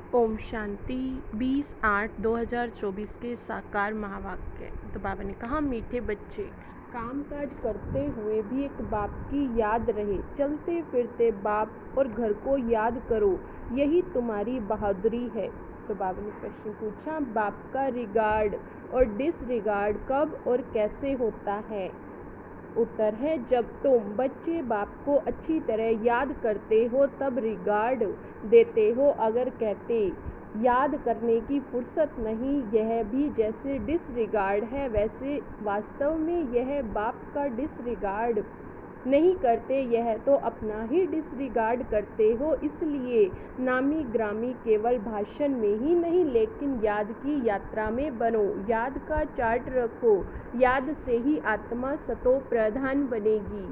ओम शांति 20/8/2024 के साकार महावाक्य। तो बाबा ने कहा, मीठे बच्चे, कामकाज करते हुए भी एक बाप की याद रहे। चलते फिरते बाप और घर को याद करो, यही तुम्हारी बहादुरी है। तो बाबा ने प्रश्न पूछा, बाप का रिगार्ड और डिसरिगार्ड कब और कैसे होता है? उत्तर है, जब तुम बच्चे बाप को अच्छी तरह याद करते हो तब रिगार्ड देते हो। अगर कहते याद करने की फुर्सत नहीं, यह भी जैसे डिसरिगार्ड है, वैसे वास्तव में यह बाप का डिसरिगार्ड नहीं करते, यह तो अपना ही डिसरिगार्ड करते हो। इसलिए नामी ग्रामी केवल भाषण में ही नहीं लेकिन याद की यात्रा में बनो। याद का चार्ट रखो, याद से ही आत्मा सतो प्रधान बनेगी।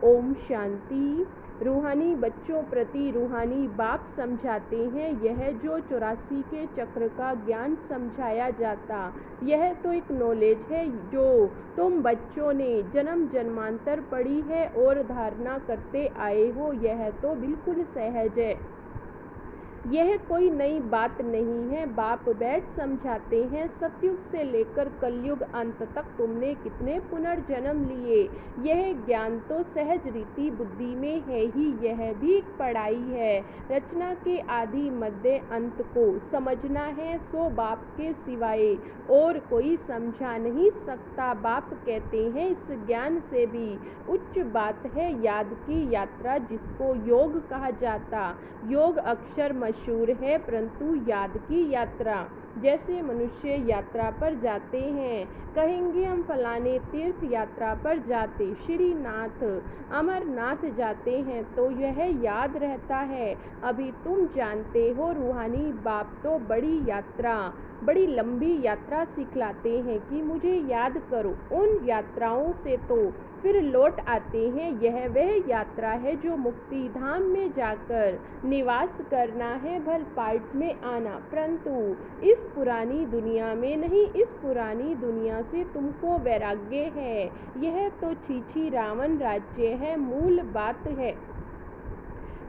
ओम शांति। रूहानी बच्चों प्रति रूहानी बाप समझाते हैं, यह जो 84 के चक्र का ज्ञान समझाया जाता, यह तो एक नॉलेज है जो तुम बच्चों ने जन्म जन्मांतर पढ़ी है और धारणा करते आए हो। यह तो बिल्कुल सहज है, यह कोई नई बात नहीं है। बाप बैठ समझाते हैं, सतयुग से लेकर कलयुग अंत तक तुमने कितने पुनर्जन्म लिए, यह ज्ञान तो सहज रीति बुद्धि में है ही। यह भी एक पढ़ाई है। रचना के आदि मध्य अंत को समझना है, सो बाप के सिवाय और कोई समझा नहीं सकता। बाप कहते हैं, इस ज्ञान से भी उच्च बात है याद की यात्रा, जिसको योग कहा जाता। योग अक्षर मशहूर है, परंतु याद की यात्रा, जैसे मनुष्य यात्रा पर जाते हैं, कहेंगे हम फलाने तीर्थ यात्रा पर जाते, श्रीनाथ अमरनाथ जाते हैं, तो यह याद रहता है। अभी तुम जानते हो, रूहानी बाप तो बड़ी यात्रा, बड़ी लंबी यात्रा सिखलाते हैं कि मुझे याद करो। उन यात्राओं से तो फिर लौट आते हैं। यह वह यात्रा है जो मुक्ति धाम में जाकर निवास करना है, भल पार्ट में आना, परंतु इस पुरानी दुनिया में नहीं। इस पुरानी दुनिया से तुमको वैराग्य है, यह तो छीछी रावण राज्य है। मूल बात है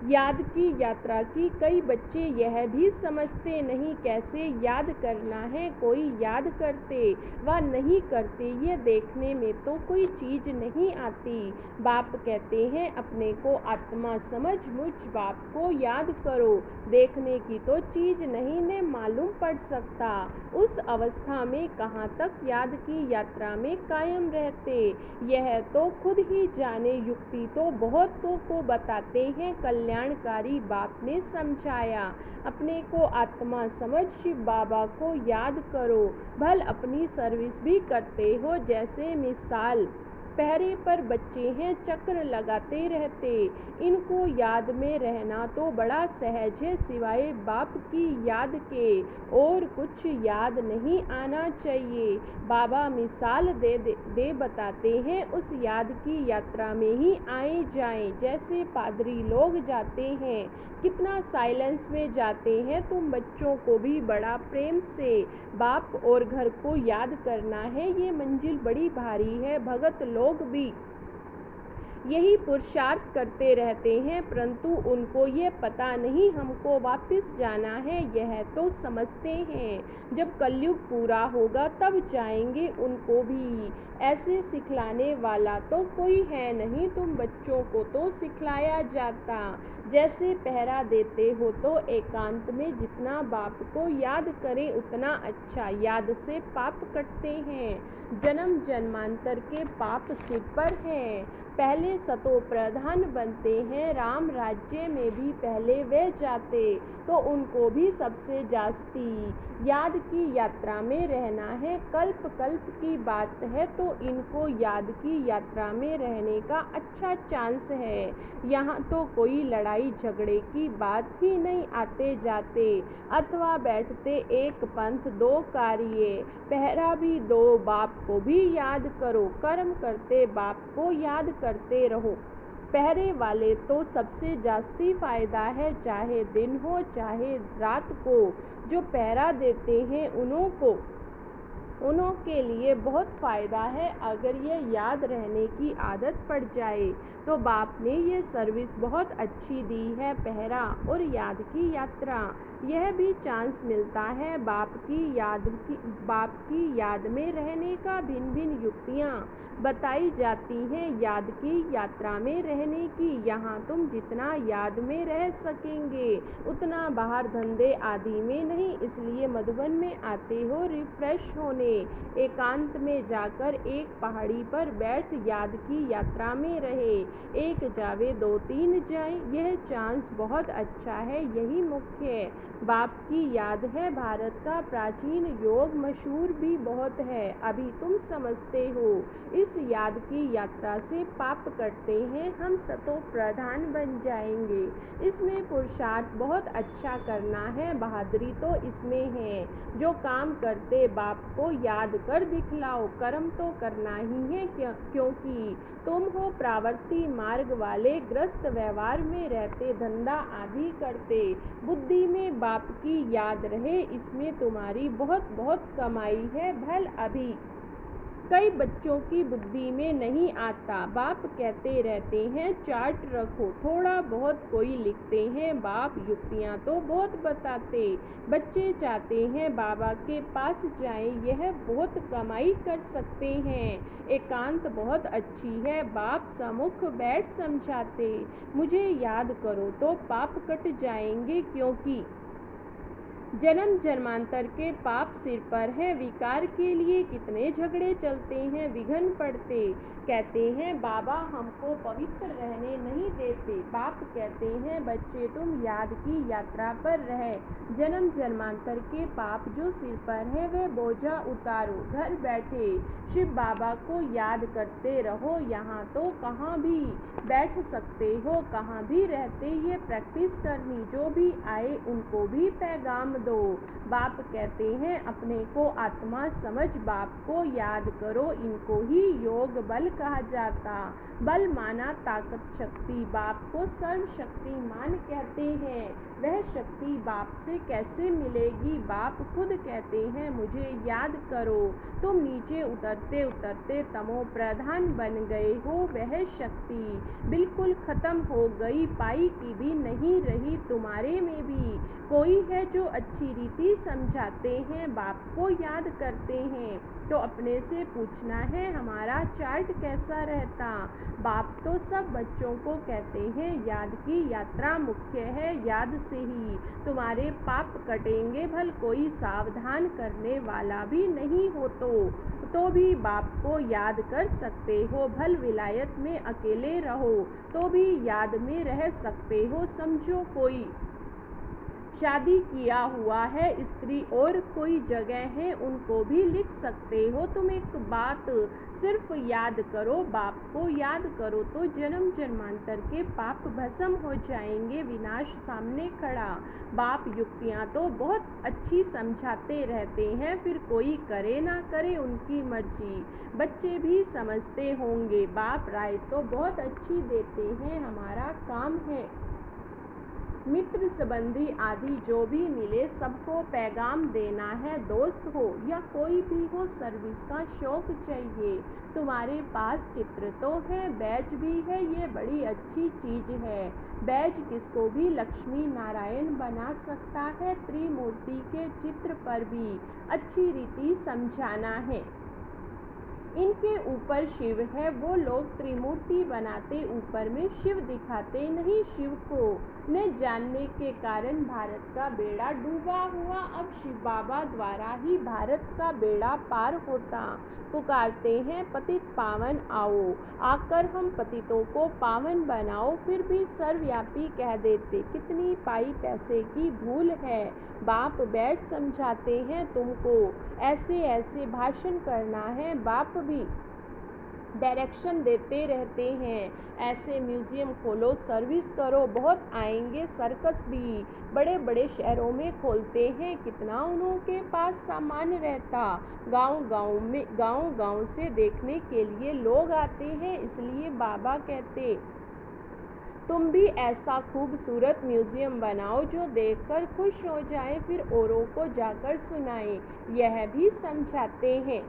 याद की यात्रा की। कई बच्चे यह भी समझते नहीं कैसे याद करना है। कोई याद करते व नहीं करते, यह देखने में तो कोई चीज नहीं आती। बाप कहते हैं, अपने को आत्मा समझ मुझ बाप को याद करो। देखने की तो चीज नहीं ने मालूम पड़ सकता। उस अवस्था में कहाँ तक याद की यात्रा में कायम रहते, यह तो खुद ही जाने। युक्ति तो बहुतों को बताते हैं, कल्याणकारी बाप ने समझाया। अपने को आत्मा समझ शिव बाबा को याद करो, भल अपनी सर्विस भी करते हो। जैसे मिसाल, पहरे पर बच्चे हैं, चक्र लगाते रहते, इनको याद में रहना तो बड़ा सहज है। सिवाय बाप की याद के और कुछ याद नहीं आना चाहिए। बाबा मिसाल दे बताते हैं, उस याद की यात्रा में ही आए जाएं। जैसे पादरी लोग जाते हैं, कितना साइलेंस में जाते हैं। तुम बच्चों को भी बड़ा प्रेम से बाप और घर को याद करना है। ये मंजिल बड़ी भारी है। भगत लोग भी यही पुरुषार्थ करते रहते हैं, परंतु उनको ये पता नहीं हमको वापस जाना है। यह तो समझते हैं जब कलयुग पूरा होगा तब जाएंगे। उनको भी ऐसे सिखलाने वाला तो कोई है नहीं। तुम बच्चों को तो सिखलाया जाता, जैसे पहरा देते हो तो एकांत में जितना बाप को याद करें उतना अच्छा। याद से पाप कटते हैं, जन्म जन्मांतर के पाप सिर पर हैं। पहले सतो प्रधान बनते हैं, राम राज्य में भी पहले वे जाते, तो उनको भी सबसे जास्ती याद की यात्रा में रहना है। कल्प कल्प की बात है, तो इनको याद की यात्रा में रहने का अच्छा चांस है। यहाँ तो कोई लड़ाई झगड़े की बात ही नहीं। आते जाते अथवा बैठते एक पंथ दो कार्य, पहरा भी दो, बाप को भी याद करो, कर्म करते बाप को याद करते रहो। पहरे वाले तो सबसे जास्ती फायदा है, चाहे दिन हो चाहे रात को। जो पहरा देते हैं उन्हों को उन्हों के लिए बहुत फ़ायदा है। अगर ये याद रहने की आदत पड़ जाए तो बाप ने ये सर्विस बहुत अच्छी दी है। पहरा और याद की यात्रा, यह भी चांस मिलता है बाप की याद में रहने का। भिन्न भिन्न युक्तियाँ बताई जाती हैं याद की यात्रा में रहने की। यहाँ तुम जितना याद में रह सकेंगे उतना बाहर धंधे आदि में नहीं, इसलिए मधुबन में आते हो रिफ्रेश होने। एकांत में जाकर एक पहाड़ी पर बैठ याद की यात्रा में रहे। एक जावे दो तीन जाए, यह चांस बहुत अच्छा है, यही मुख्य है। बाप की याद है भारत का प्राचीन योग, मशहूर भी बहुत है, अभी तुम समझते हो। इस याद की यात्रा से पाप कटते हैं, हम सतो प्रधान बन जाएंगे। इसमें पुरुषार्थ बहुत अच्छा करना है, बहादुरी तो इसमें है। जो काम करते बाप को याद कर दिखलाओ, कर्म तो करना ही है क्योंकि तुम हो प्रवृत्ति मार्ग वाले, ग्रस्त व्यवहार में रहते, धंधा आदि करते। बुद्धि में बाप की याद रहे, इसमें तुम्हारी बहुत बहुत कमाई है। भल अभी कई बच्चों की बुद्धि में नहीं आता, बाप कहते रहते हैं चार्ट रखो, थोड़ा बहुत कोई लिखते हैं, बाप युक्तियाँ तो बहुत बताते। बच्चे चाहते हैं बाबा के पास जाएं, यह बहुत कमाई कर सकते हैं। एकांत बहुत अच्छी है, बाप सम्मुख बैठ समझाते। मुझे याद करो तो पाप कट जाएंगे, क्योंकि जन्म जन्मांतर के पाप सिर पर है। विकार के लिए कितने झगड़े चलते हैं, विघन पड़ते। कहते हैं बाबा हमको पवित्र रहने नहीं देते। बाप कहते हैं बच्चे तुम याद की यात्रा पर रहे, जन्म जन्मांतर के पाप जो सिर पर है वह बोझा उतारो। घर बैठे शिव बाबा को याद करते रहो, यहाँ तो कहाँ भी बैठ सकते हो, कहाँ भी रहते ये प्रैक्टिस करनी। जो भी आए उनको भी पैगाम दो। बाप कहते हैं अपने को आत्मा समझ, बाप को याद करो, इनको ही योग बल कहा जाता। बल माना ताकत शक्ति, बाप को सर्वशक्तिमान कहते हैं। वह शक्ति बाप से कैसे मिलेगी, बाप खुद कहते हैं मुझे याद करो। तुम नीचे उतरते उतरते तमो प्रधान बन गए हो, वह शक्ति बिल्कुल खत्म हो गई, पाई की भी नहीं रही। तुम्हारे में भी कोई है जो अच्छी रीति समझाते हैं, बाप को याद करते हैं, तो अपने से पूछना है हमारा चार्ट कैसा रहता। बाप तो सब बच्चों को कहते हैं याद की यात्रा मुख्य है, याद से ही तुम्हारे पाप कटेंगे। भल कोई सावधान करने वाला भी नहीं हो तो भी बाप को याद कर सकते हो। भल विलायत में अकेले रहो तो भी याद में रह सकते हो। समझो कोई शादी किया हुआ है स्त्री और कोई जगह है, उनको भी लिख सकते हो। तुम एक बात सिर्फ याद करो, बाप को याद करो तो जन्म जन्मांतर के पाप भस्म हो जाएंगे, विनाश सामने खड़ा। बाप युक्तियाँ तो बहुत अच्छी समझाते रहते हैं, फिर कोई करे ना करे उनकी मर्जी। बच्चे भी समझते होंगे, बाप राय तो बहुत अच्छी देते हैं, हमारा काम है मित्र संबंधी आदि जो भी मिले सबको पैगाम देना है। दोस्त हो या कोई भी हो, सर्विस का शौक चाहिए। तुम्हारे पास चित्र तो है, बैज भी है, ये बड़ी अच्छी चीज़ है। बैज किसको भी लक्ष्मी नारायण बना सकता है। त्रिमूर्ति के चित्र पर भी अच्छी रीति समझाना है। इनके ऊपर शिव है, वो लोग त्रिमूर्ति बनाते, ऊपर में शिव दिखाते नहीं। शिव को न जानने के कारण भारत का बेड़ा डूबा हुआ। अब शिव बाबा द्वारा ही भारत का बेड़ा पार होता। पुकारते हैं पतित पावन आओ, आकर हम पतितों को पावन बनाओ। फिर भी सर्वव्यापी कह देते, कितनी पाई पैसे की भूल है। बाप बैठ समझाते हैं तुमको ऐसे ऐसे भाषण करना है। बाप भी डायरेक्शन देते रहते हैं, ऐसे म्यूज़ियम खोलो, सर्विस करो, बहुत आएंगे। सर्कस भी बड़े बड़े शहरों में खोलते हैं, कितना उन्हों के पास सामान रहता। गांव से देखने के लिए लोग आते हैं, इसलिए बाबा कहते तुम भी ऐसा खूबसूरत म्यूज़ियम बनाओ जो देखकर खुश हो जाएं, फिर औरों को जाकर सुनाएं। यह भी समझाते हैं,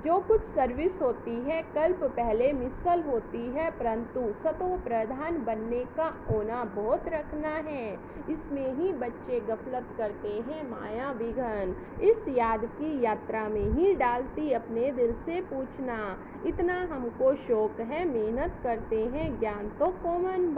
जो कुछ सर्विस होती है कल्प पहले मिसल होती है, परंतु सतो प्रधान बनने का ओना बहुत रखना है। इसमें ही बच्चे गफलत करते हैं, माया विघन इस याद की यात्रा में ही डालती। अपने दिल से पूछना, इतना हमको शौक है, मेहनत करते हैं, ज्ञान तो कॉमन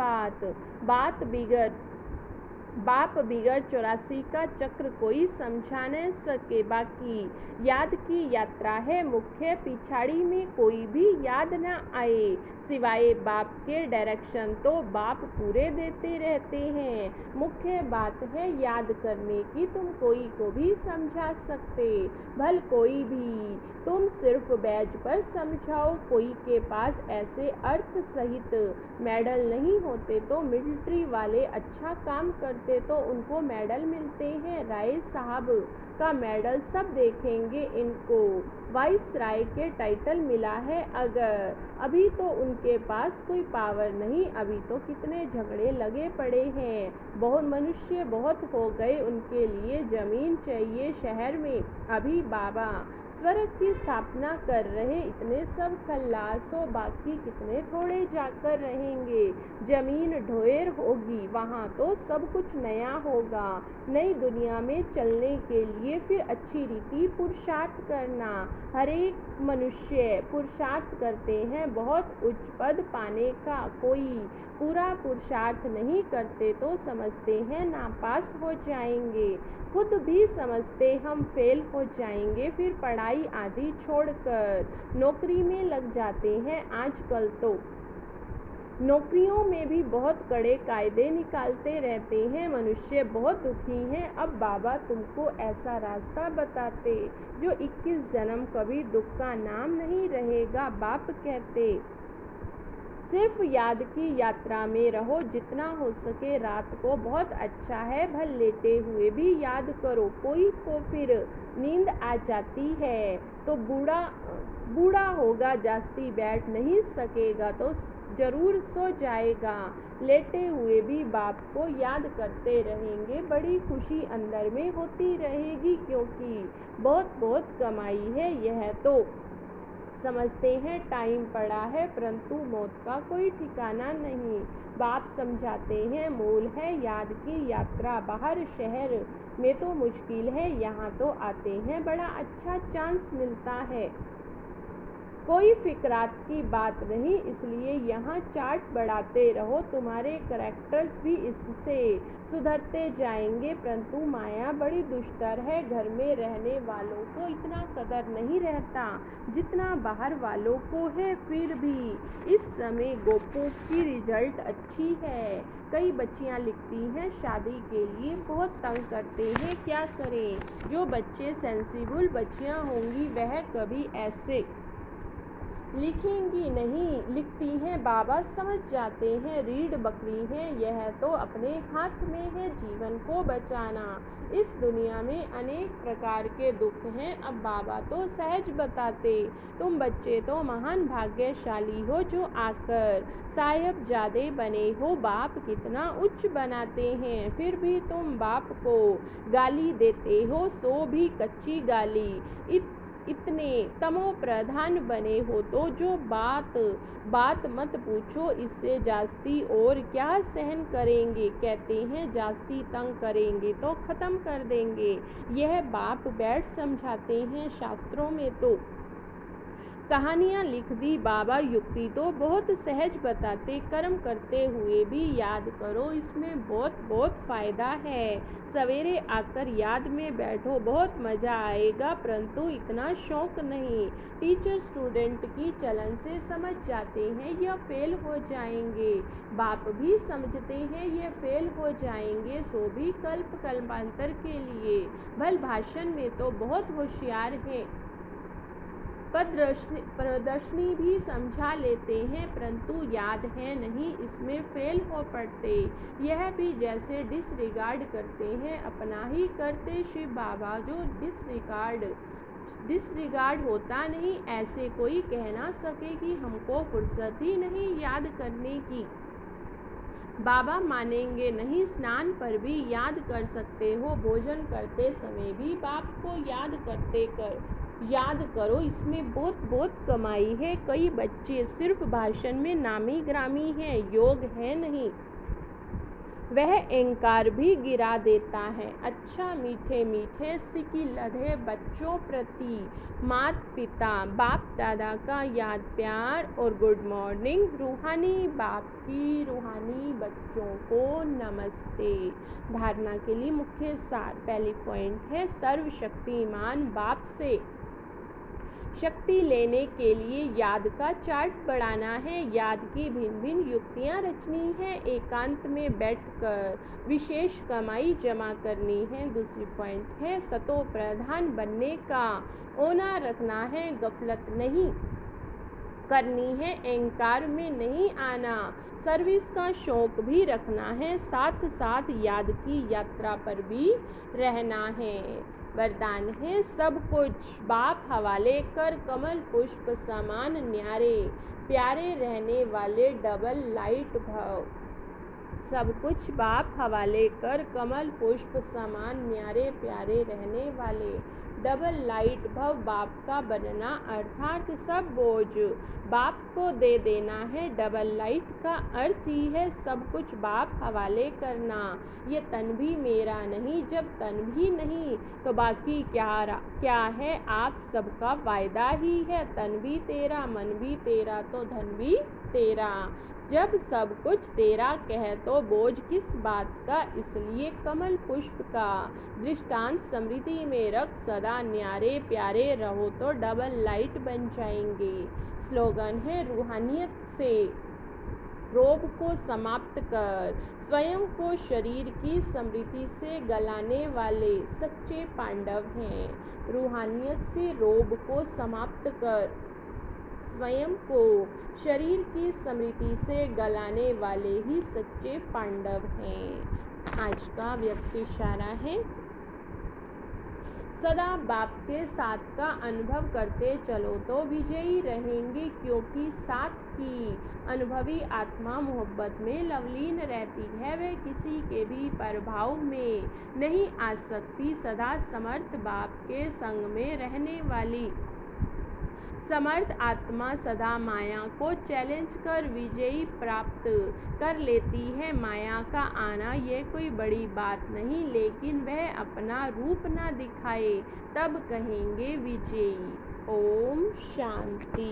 बाप बिगड़ 84 का चक्र कोई समझा न सके। बाकी याद की यात्रा है मुख्य, पिछाड़ी में कोई भी याद न आए। सिवाय बाप के डायरेक्शन तो बाप पूरे देते रहते हैं। मुख्य बात है याद करने की, तुम कोई को भी समझा सकते, भल कोई भी। तुम सिर्फ बैज पर समझाओ। कोई के पास ऐसे अर्थ सहित मेडल नहीं होते तो मिलिट्री वाले अच्छा काम करते तो उनको मेडल मिलते हैं। राय साहब का मेडल सब देखेंगे, इनको वाइस राय के टाइटल मिला है। अगर अभी तो उनके पास कोई पावर नहीं, अभी तो कितने झगड़े लगे पड़े हैं। बहुत मनुष्य बहुत हो गए, उनके लिए जमीन चाहिए शहर में। अभी बाबा स्वर्ग की स्थापना कर रहे, इतने सब खल्लास हो, बाकी कितने थोड़े जाकर रहेंगे। जमीन ढोयर होगी, वहाँ तो सब कुछ नया होगा। नई दुनिया में चलने के लिए फिर अच्छी रीति पुरुषार्थ करना। हर एक मनुष्य पुरुषार्थ करते हैं बहुत उच्च पद पाने का, कोई पूरा पुरुषार्थ नहीं करते तो समझते हैं नापास हो जाएंगे। खुद भी समझते हम फेल हो जाएंगे, फिर पढ़ाई आदि छोड़कर नौकरी में लग जाते हैं। आजकल तो नौकरियों में भी बहुत कड़े कायदे निकालते रहते हैं, मनुष्य बहुत दुखी हैं। अब बाबा तुमको ऐसा रास्ता बताते जो 21 जन्म कभी दुख का नाम नहीं रहेगा। बाप कहते, सिर्फ याद की यात्रा में रहो, जितना हो सके रात को बहुत अच्छा है, भल लेटे हुए भी याद करो। कोई को फिर नींद आ जाती है तो बूढ़ा होगा, जास्ती बैठ नहीं सकेगा तो जरूर सो जाएगा। लेटे हुए भी बाप को याद करते रहेंगे, बड़ी खुशी अंदर में होती रहेगी, क्योंकि बहुत बहुत कमाई है। यह तो समझते हैं टाइम पड़ा है, परंतु मौत का कोई ठिकाना नहीं। बाप समझाते हैं, मूल है याद की यात्रा। बाहर शहर में तो मुश्किल है, यहाँ तो आते हैं बड़ा अच्छा चांस मिलता है। कोई फिक्रात की बात नहीं, इसलिए यहाँ चार्ट बढ़ाते रहो, तुम्हारे करैक्टर्स भी इससे सुधरते जाएंगे। परंतु माया बड़ी दुष्टर है, घर में रहने वालों को इतना कदर नहीं रहता जितना बाहर वालों को है। फिर भी इस समय गोपू की रिजल्ट अच्छी है। कई बच्चियाँ लिखती हैं शादी के लिए, बहुत तंग करते हैं, क्या करें। जो बच्चे सेंसिबल बच्चियाँ होंगी वह कभी ऐसे लिखेंगी नहीं। लिखती हैं, बाबा समझ जाते हैं, रीढ़ बकरी हैं, यह तो अपने हाथ में है जीवन को बचाना। इस दुनिया में अनेक प्रकार के दुख हैं, अब बाबा तो सहज बताते। तुम बच्चे तो महान भाग्यशाली हो जो आकर साहिबजादे बने हो। बाप कितना उच्च बनाते हैं, फिर भी तुम बाप को गाली देते हो, सो भी कच्ची गाली। इतने तमो प्रधान बने हो तो जो बात मत पूछो, इससे जास्ती और क्या सहन करेंगे। कहते हैं जास्ती तंग करेंगे तो ख़त्म कर देंगे। यह बाप बैठ समझाते हैं। शास्त्रों में तो कहानियाँ लिख दी बाबा, युक्ति तो बहुत सहज बताते। कर्म करते हुए भी याद करो, इसमें बहुत बहुत फ़ायदा है। सवेरे आकर याद में बैठो, बहुत मज़ा आएगा, परंतु इतना शौक नहीं। टीचर स्टूडेंट की चलन से समझ जाते हैं यह फेल हो जाएंगे। बाप भी समझते हैं ये फेल हो जाएंगे, सो भी कल्पांतर के लिए। भल भाषण में तो बहुत होशियार हैं, प्रदर्शनी भी समझा लेते हैं, परंतु याद है नहीं, इसमें फेल हो पड़ते। यह भी जैसे डिसरिगार्ड करते हैं, अपना ही करते शिव बाबा, जो डिसरिगार्ड होता नहीं। ऐसे कोई कह ना सके कि हमको फुर्सत ही नहीं याद करने की। बाबा मानेंगे नहीं, स्नान पर भी याद कर सकते हो, भोजन करते समय भी बाप को याद करो, इसमें बहुत बहुत कमाई है। कई बच्चे सिर्फ भाषण में नामी ग्रामी हैं, योग है नहीं, वह अहंकार भी गिरा देता है। अच्छा मीठे मीठे सिकी लधे बच्चों प्रति माता पिता बाप दादा का याद प्यार और गुड मॉर्निंग। रूहानी बाप की रूहानी बच्चों को नमस्ते। धारणा के लिए मुख्य सार। पहली पॉइंट है सर्वशक्तिमान बाप से शक्ति लेने के लिए याद का चार्ट बढ़ाना है, याद की भिन्न भिन्न युक्तियाँ रचनी है, एकांत में बैठकर विशेष कमाई जमा करनी है। दूसरी पॉइंट है सतो प्रधान बनने का ओना रखना है, गफलत नहीं करनी है, अहंकार में नहीं आना, सर्विस का शौक भी रखना है, साथ साथ याद की यात्रा पर भी रहना है। वरदान है सब कुछ बाप हवाले कर, कमल पुष्प समान न्यारे प्यारे रहने वाले डबल लाइट भव। सब कुछ बाप हवाले कर, कमल पुष्प समान न्यारे प्यारे रहने वाले डबल लाइट भव बाप का बनना, अर्थात सब बोझ बाप को दे देना है। डबल लाइट का अर्थ ही है सब कुछ बाप हवाले करना। ये तन भी मेरा नहीं, जब तन भी नहीं तो बाकी क्या है, आप सबका वायदा ही है। तन भी तेरा, मन भी तेरा, तो धन भी तेरा, जब सब कुछ तेरा कह तो बोझ किस बात का। इसलिए कमल पुष्प का दृष्टांत स्मृति में रख, सदा न्यारे प्यारे रहो तो डबल लाइट बन जाएंगे। स्लोगन है रूहानियत से रोग को समाप्त कर, स्वयं को शरीर की स्मृति से गलाने वाले सच्चे पांडव हैं। रूहानियत से रोग को समाप्त कर, स्वयं को शरीर की स्मृति से गलाने वाले ही सच्चे पांडव हैं। आज का व्यक्ति इशारा है सदा बाप के साथ का अनुभव करते चलो तो विजयी रहेंगे, क्योंकि साथ की अनुभवी आत्मा मोहब्बत में लवलीन रहती है, वह किसी के भी प्रभाव में नहीं आ सकती। सदा समर्थ बाप के संग में रहने वाली समर्थ आत्मा सदा माया को चैलेंज कर विजयी प्राप्त कर लेती है। माया का आना यह कोई बड़ी बात नहीं, लेकिन वह अपना रूप ना दिखाए तब कहेंगे विजयी। ओम शांति।